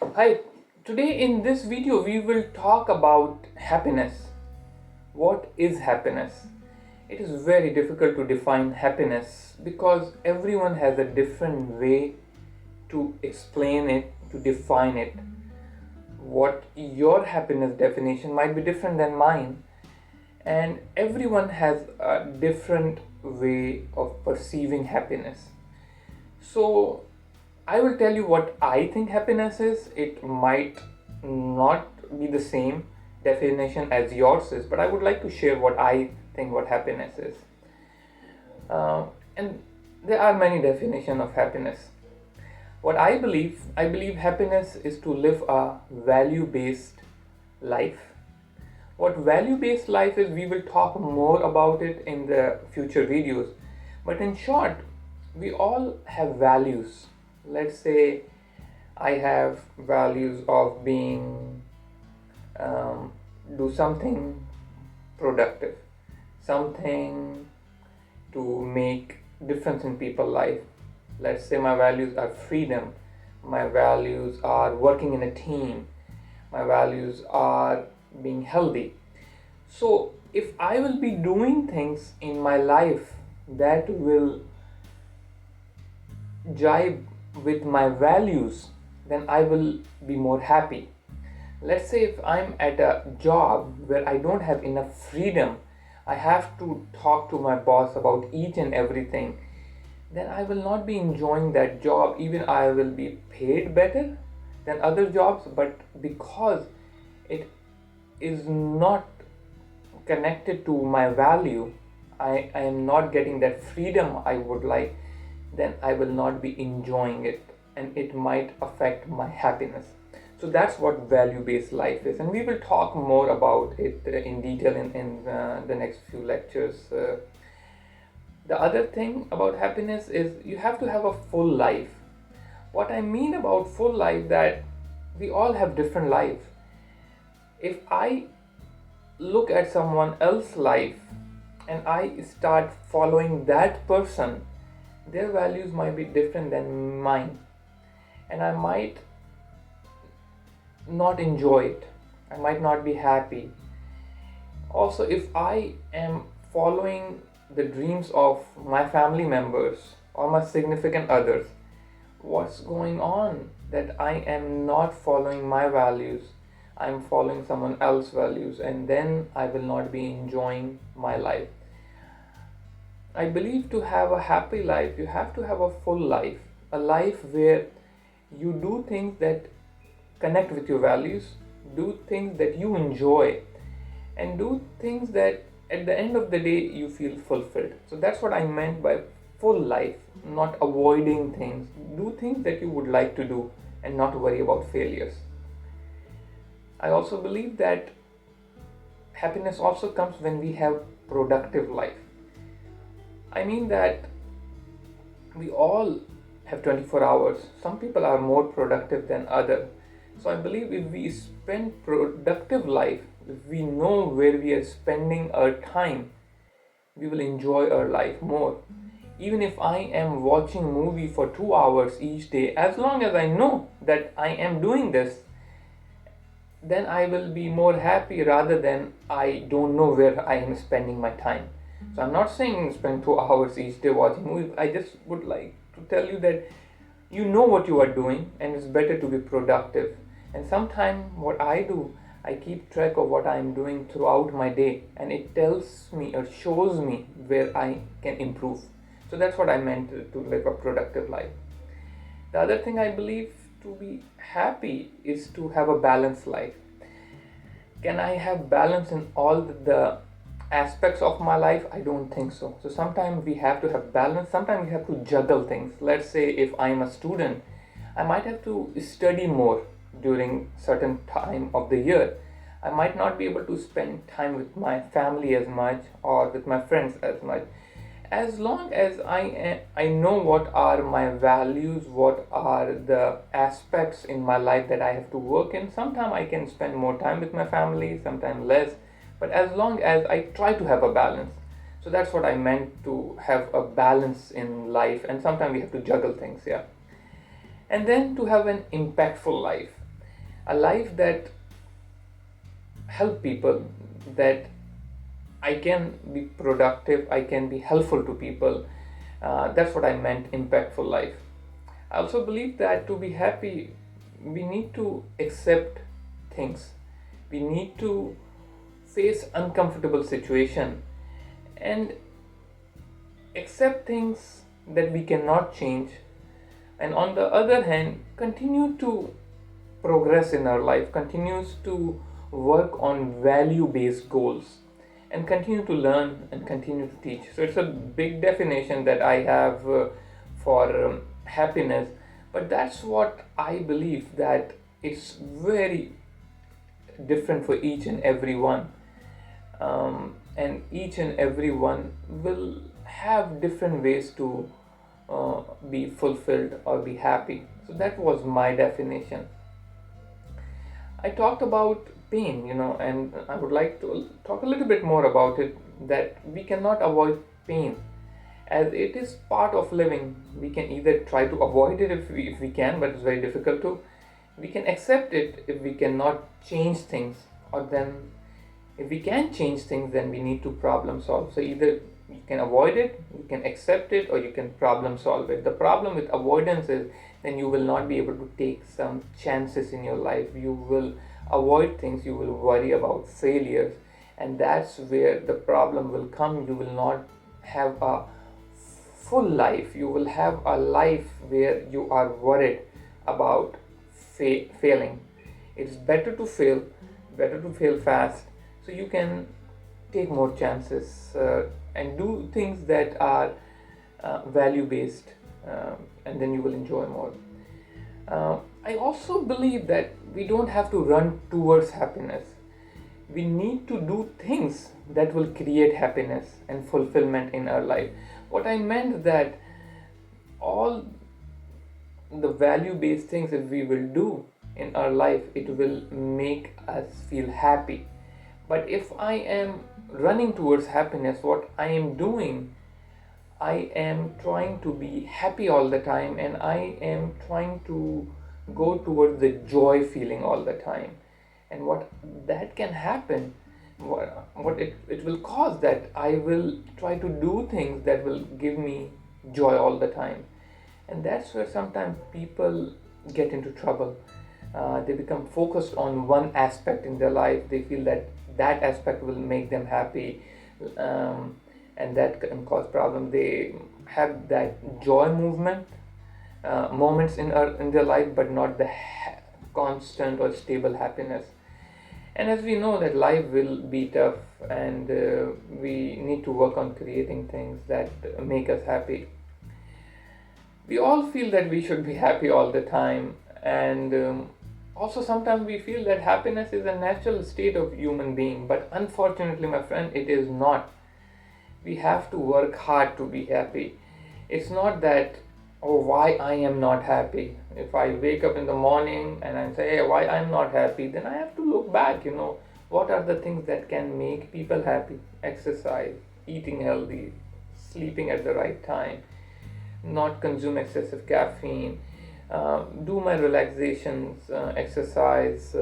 Hi, today in this video we will talk about happiness. What is happiness? It is very difficult to define happiness because everyone has a different way to explain it, to define it. What your happiness definition might be different than mine, and everyone has a different way of perceiving happiness. So, I will tell you what I think happiness is. It might not be the same definition as yours is, but I would like to share what I think what happiness is. And there are many definitions of happiness. What I believe happiness is to live a value-based life. What value-based life is, we will talk more about it in the future videos. But in short, we all have values. Let's say I have values of being do something productive, something to make difference in people's life. Let's say my values are freedom, my values are working in a team, my values are being healthy. So if I will be doing things in my life that will jibe with my values, then I will be more happy. Let's say if I'm at a job where I don't have enough freedom, I have to talk to my boss about each and everything, then I will not be enjoying that job. Even I will be paid better than other jobs, but because it is not connected to my value, I am not getting that freedom I would like, then I will not be enjoying it and it might affect my happiness. So that's what value based life is, and we will talk more about it in detail in the next few lectures. The other thing about happiness is you have to have a full life. What I mean about full life, that we all have different lives. If I look at someone else's life and I start following that person, their values might be different than mine, and I might not enjoy it. I might not be happy. Also, if I am following the dreams of my family members or my significant others, what's going on that I am not following my values? I'm following someone else's values, and then I will not be enjoying my life. I believe to have a happy life, you have to have a full life, a life where you do things that connect with your values, do things that you enjoy, and do things that at the end of the day you feel fulfilled. So that's what I meant by full life, not avoiding things. Do things that you would like to do and not worry about failures. I also believe that happiness also comes when we have productive life. I mean that we all have 24 hours. Some people are more productive than others. So I believe if we spend productive life, if we know where we are spending our time, we will enjoy our life more. Even if I am watching movie for 2 hours each day, as long as I know that I am doing this, then I will be more happy rather than I don't know where I am spending my time. So I'm not saying spend 2 hours each day watching movies. I just would like to tell you that you know what you are doing and it's better to be productive. And sometimes what I do, I keep track of what I am doing throughout my day, and it tells me or shows me where I can improve. So that's what I meant to live a productive life. The other thing I believe to be happy is to have a balanced life. Can I have balance in all the aspects of my life? I don't think so. So sometimes we have to have balance, sometimes we have to juggle things. Let's say if I am a student, I might have to study more during certain time of the year. I might not be able to spend time with my family as much or with my friends as much. As long as I know what are my values, what are the aspects in my life that I have to work in, sometimes I can spend more time with my family, sometimes less, but as long as I try to have a balance. So that's what I meant to have a balance in life, and sometimes we have to juggle things, yeah. And then to have an impactful life. a life that help people, that I can be productive, I can be helpful to people. That's what I meant, impactful life. I also believe that to be happy, we need to accept things. We need to face uncomfortable situation and accept things that we cannot change. And on the other hand, continue to progress in our life, continues to work on value-based goals and continue to learn and continue to teach. So it's a big definition that I have for happiness, but that's what I believe, that it's very different for each and every one, and each and every one will have different ways to be fulfilled or be happy. So that was my definition. I talked about pain, and I would like to talk a little bit more about it, that we cannot avoid pain as it is part of living. We can either try to avoid it if we can, but it's very difficult to. We can accept it if we cannot change things, or then if we can change things, then we need to problem solve. So either you can avoid it, you can accept it, or you can problem solve it. The problem with avoidance is then you will not be able to take some chances in your life. You will avoid things, you will worry about failures, and that's where the problem will come. You will not have a full life. You will have a life where you are worried about failing. It's better to fail fast, so you can take more chances and do things that are value based, and then you will enjoy more. I also believe that we don't have to run towards happiness. We need to do things that will create happiness and fulfillment in our life. What I meant that all the value based things, if we will do in our life, it will make us feel happy. But if I am running towards happiness, what I am doing, I am trying to be happy all the time, and I am trying to go towards the joy feeling all the time. And what that can happen, what it will cause, that I will try to do things that will give me joy all the time. And that's where sometimes people get into trouble. They become focused on one aspect in their life. They feel that that aspect will make them happy, and that can cause problems. They have that joy moments in their life, but not the constant or stable happiness. And as we know that life will be tough, and we need to work on creating things that make us happy. We all feel that we should be happy all the time, and also sometimes we feel that happiness is a natural state of human being, but unfortunately, my friend, it is not. We have to work hard to be happy. It's not that, oh, why I am not happy. If I wake up in the morning and I say, hey, why I'm not happy, then I have to look back, what are the things that can make people happy? Exercise, eating healthy, sleeping at the right time, not consume excessive caffeine, do my relaxations, exercise,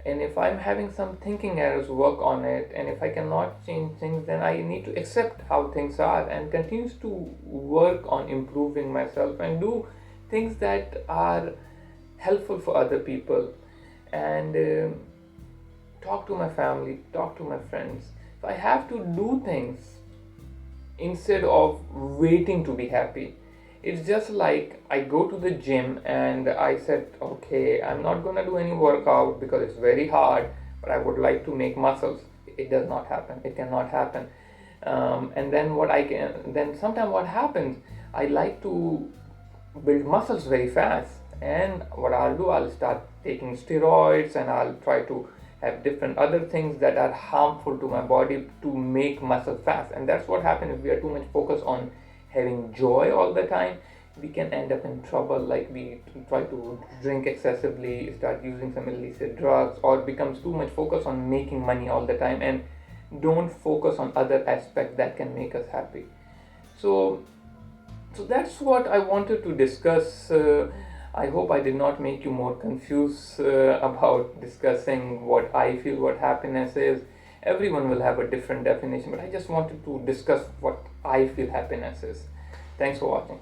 and if I'm having some thinking errors, work on it. And if I cannot change things, then I need to accept how things are and continues to work on improving myself and do things that are helpful for other people, and talk to my family, talk to my friends. So I have to do things instead of waiting to be happy. It's just like I go to the gym and I said, okay, I'm not gonna do any workout because it's very hard, but I would like to make muscles. It does not happen. It cannot happen. And then sometimes what happens, I like to build muscles very fast. And what I'll do, I'll start taking steroids, and I'll try to have different other things that are harmful to my body to make muscle fast. And that's what happens if we are too much focused on having joy all the time. We can end up in trouble, like we try to drink excessively, start using some illicit drugs, or becomes too much focus on making money all the time and don't focus on other aspects that can make us happy. So that's what I wanted to discuss. I hope I did not make you more confused about discussing what I feel what happiness is. Everyone will have a different definition, but I just wanted to discuss what I feel happiness is. Thanks for watching.